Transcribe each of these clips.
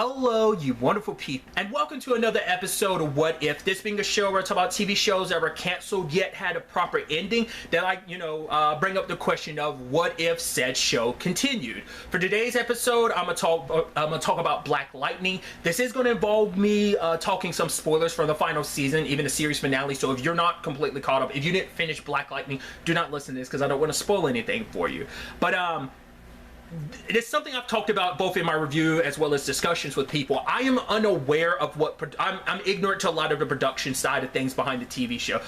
Hello, you wonderful people, and welcome to another episode of What If. This being a show where I talk about TV shows that were canceled yet had a proper ending. That bring up the question of what if said show continued. For today's episode, I'm gonna talk about Black Lightning. This is gonna involve me talking some spoilers for the final season, even the series finale. So if you're not completely caught up, if you didn't finish Black Lightning, do not listen to this because I don't want to spoil anything for you. But it's something I've talked about both in my review as well as discussions with people. I am unaware of what I'm ignorant to a lot of the production side of things behind the TV show.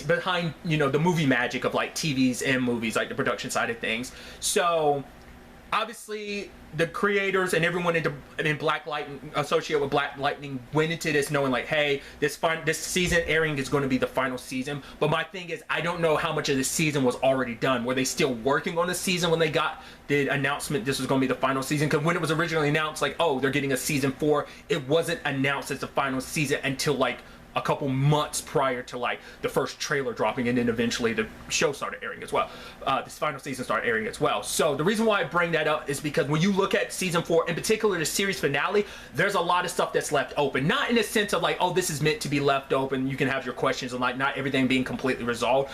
Behind the movie magic of like TVs and movies, like the production side of things. So obviously the creators and everyone in Black Lightning, associated with Black Lightning, went into this knowing like, hey, this season airing is going to be the final season. But my thing is, I don't know how much of the season was already done. Were they still working on the season when they got the announcement this was going to be the final season? Because when it was originally announced, like, oh, they're getting a season 4, it wasn't announced as the final season until like a couple months prior to like the first trailer dropping, and then eventually the show started airing as well. This final season started airing as well. So the reason why I bring that up is because when you look at season 4, in particular the series finale, there's a lot of stuff that's left open. Not in the sense of like, oh, this is meant to be left open, you can have your questions, and like not everything being completely resolved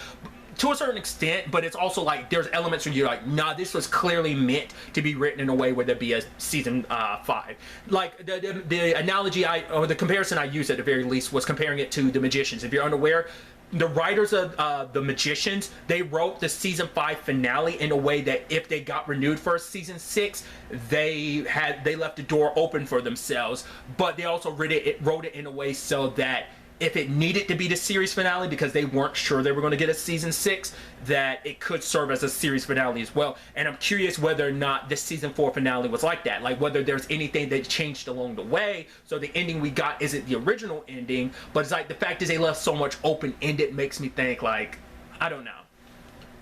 to a certain extent, but it's also like there's elements where you're like, nah, this was clearly meant to be written in a way where there'd be a season 5. Like the analogy or the comparison I used at the very least was comparing it to The Magicians. If you're unaware, the writers of The Magicians, they wrote the season 5 finale in a way that if they got renewed for season 6, they left the door open for themselves, but they also wrote it in a way so that if it needed to be the series finale because they weren't sure they were going to get a season 6, that it could serve as a series finale as well. And I'm curious whether or not this season 4 finale was like that, like whether there's anything that changed along the way, so the ending we got isn't the original ending, but it's like the fact is they left so much open-ended makes me think like, I don't know,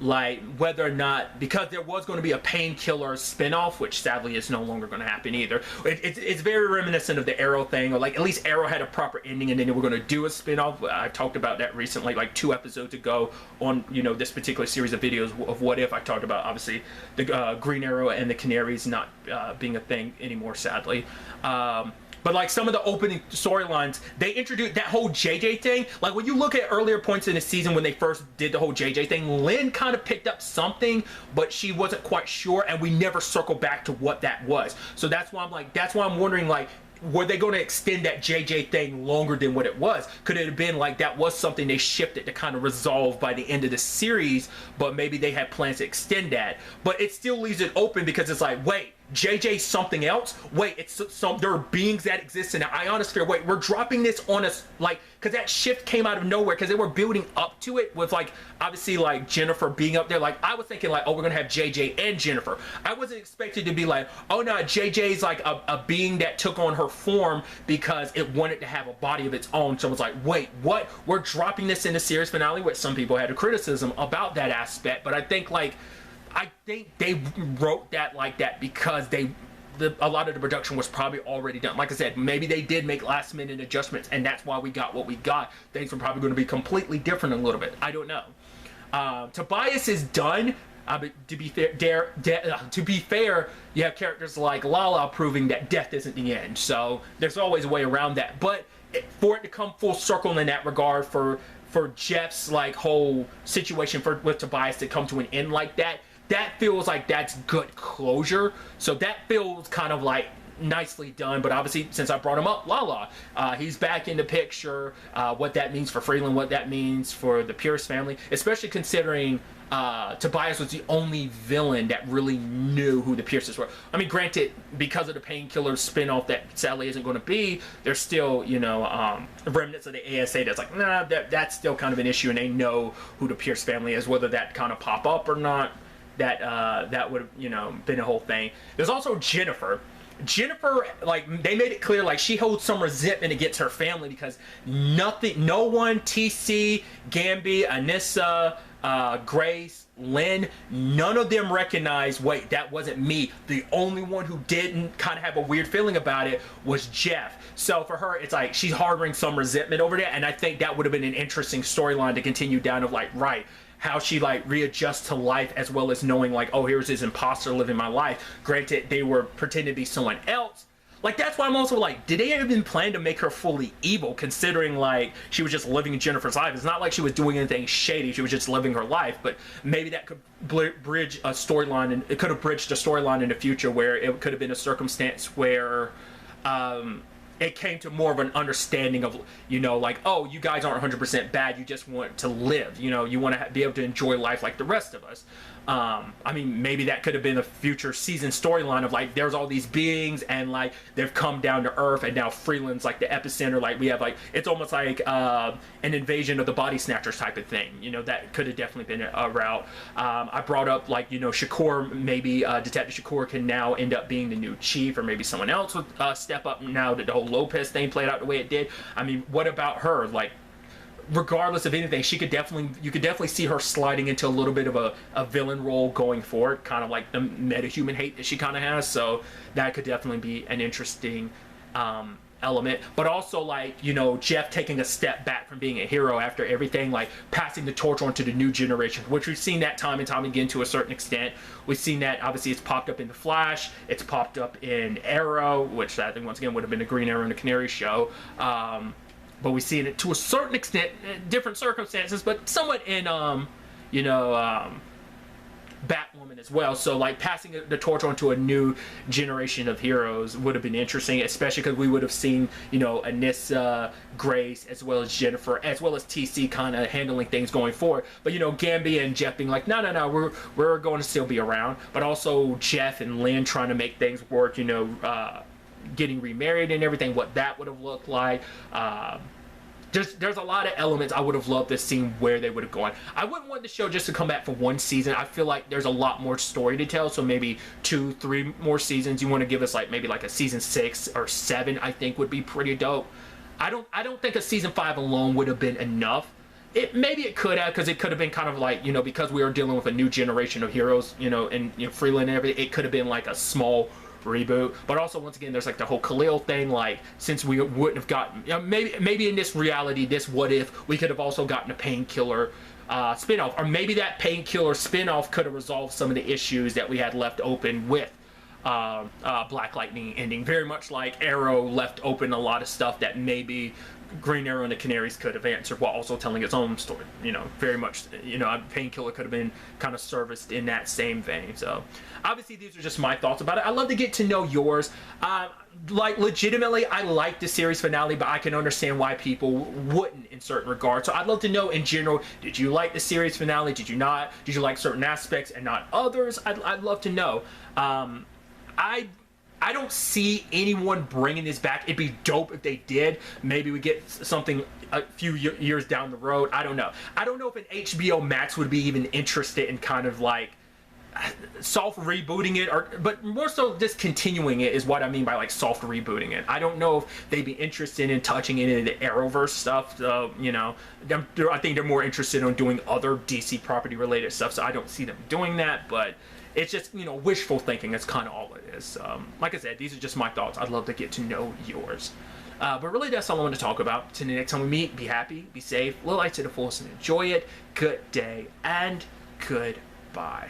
like whether or not, because there was going to be a Painkiller spinoff, which sadly is no longer going to happen either. It's very reminiscent of the Arrow thing, or like at least Arrow had a proper ending and then they were going to do a spinoff. I talked about that recently, like 2 episodes ago on this particular series of videos of What If. I talked about obviously the Green Arrow and the Canaries not being a thing anymore, sadly. But like some of the opening storylines, they introduced that whole JJ thing. Like when you look at earlier points in the season when they first did the whole JJ thing, Lynn kind of picked up something, but she wasn't quite sure, and we never circled back to what that was. So that's why I'm wondering, like, were they going to extend that JJ thing longer than what it was? Could it have been like that was something they shifted to kind of resolve by the end of the series, but maybe they had plans to extend that? But it still leaves it open because it's like, wait, JJ something else? Wait, there are beings that exist in the ionosphere. Wait, we're dropping this on us, like, because that shift came out of nowhere because they were building up to it with like obviously like Jennifer being up there. Like I was thinking like, oh, we're gonna have JJ and Jennifer. I wasn't expected to be like, oh no, JJ's like a being that took on her form because it wanted to have a body of its own. So I was like, wait, what? We're dropping this in the series finale, which some people had a criticism about that aspect, but I think they wrote that like that because a lot of the production was probably already done. Like I said, maybe they did make last minute adjustments and that's why we got what we got. Things were probably going to be completely different a little bit. I don't know. Tobias is done. But to be fair, you have characters like Lala proving that death isn't the end. So there's always a way around that. But for it to come full circle in that regard, for Jeff's like whole situation with Tobias to come to an end like that, that feels like that's good closure. So that feels kind of like nicely done. But obviously, since I brought him up, Lala, he's back in the picture. What that means for Freeland, what that means for the Pierce family, especially considering Tobias was the only villain that really knew who the Pierces were. I mean, granted, because of the Painkiller spinoff that sadly isn't going to be, there's still, remnants of the ASA that's like, nah, that's still kind of an issue, and they know who the Pierce family is. Whether that kind of pop up or not, that would have, been a whole thing. There's also Jennifer, like, they made it clear, like, she holds some resentment against her family because no one, TC, Gamby, Anissa, Grace, Lynn, none of them recognize, wait, that wasn't me. The only one who didn't kind of have a weird feeling about it was Jeff. So for her, it's like she's harboring some resentment over that, and I think that would have been an interesting storyline to continue down of like, right, how she like readjusts to life, as well as knowing like, oh, here's this imposter living my life. Granted, they were pretending to be someone else, like, that's why I'm also like, did they even plan to make her fully evil, considering like she was just living Jennifer's life? It's not like she was doing anything shady, she was just living her life. But maybe that could bridge a storyline, and it could have bridged a storyline in the future where it could have been a circumstance where it came to more of an understanding of, you know, like, oh, you guys aren't 100% bad, you just want to live, you know, you want to be able to enjoy life like the rest of us. I mean, maybe that could have been a future season storyline of like, there's all these beings and like they've come down to Earth, and now Freeland's like the epicenter. Like, we have like, it's almost like an invasion of the body snatchers type of thing. You know, that could have definitely been a route. I brought up like, you know, Shakur, maybe Detective Shakur can now end up being the new chief, or maybe someone else would step up now that the whole Lopez thing played out the way it did. I mean, what about her? Like, regardless of anything, you could definitely see her sliding into a little bit of a villain role going forward, kind of like the meta-human hate that she kind of has. So that could definitely be an interesting element. But also, like, you know, Jeff taking a step back from being a hero after everything, like passing the torch on to the new generation, which we've seen that time and time again to a certain extent. We've seen that, obviously, it's popped up in The Flash, it's popped up in Arrow, which I think once again would have been the Green Arrow and the Canary show. But we've seen it to a certain extent, different circumstances, but somewhat in, you know, Batwoman as well. So, like, passing the torch on to a new generation of heroes would have been interesting, especially because we would have seen, you know, Anissa, Grace, as well as Jennifer, as well as TC kind of handling things going forward. But, you know, Gambia and Jeff being like, no, we're going to still be around. But also Jeff and Lynn trying to make things work, you know, getting remarried and everything, what that would have looked like. There's a lot of elements I would have loved to see where they would have gone. I wouldn't want the show just to come back for one season. I feel like there's a lot more story to tell, so maybe 2-3 more seasons. You want to give us like maybe like a season 6 or 7, I think would be pretty dope. I don't think a season 5 alone would have been enough. Maybe it could have, because it could have been kind of like, you know, because we are dealing with a new generation of heroes, you know, and, you know, Freeland and everything, it could have been like a small reboot. But also, once again, there's like the whole Khalil thing, like, since we wouldn't have gotten, you know, maybe in this reality, this what if, we could have also gotten a Painkiller spinoff, or maybe that Painkiller spinoff could have resolved some of the issues that we had left open with Black Lightning ending, very much like Arrow left open a lot of stuff that maybe Green Arrow and the Canaries could have answered while also telling its own story. You know, very much, you know, Painkiller could have been kind of serviced in that same vein. So obviously these are just my thoughts about it. I'd love to get to know yours. Like, legitimately, I like the series finale, but I can understand why people wouldn't in certain regards. So I'd love to know, in general, did you like the series finale? Did you not? Did you like certain aspects and not others? I'd love to know. I don't see anyone bringing this back. It'd be dope if they did. Maybe we get something a few years down the road. I don't know. I don't know if an HBO Max would be even interested in kind of like soft rebooting it, but more so just continuing it is what I mean by like soft rebooting it. I don't know if they'd be interested in touching any of the Arrowverse stuff. You know, I think they're more interested in doing other DC property related stuff, so I don't see them doing that. But it's just, you know, wishful thinking. That's kind of all it is. Like I said, these are just my thoughts. I'd love to get to know yours. But really, that's all I want to talk about. Till the next time we meet, be happy, be safe, live life to the fullest, and enjoy it. Good day, and goodbye.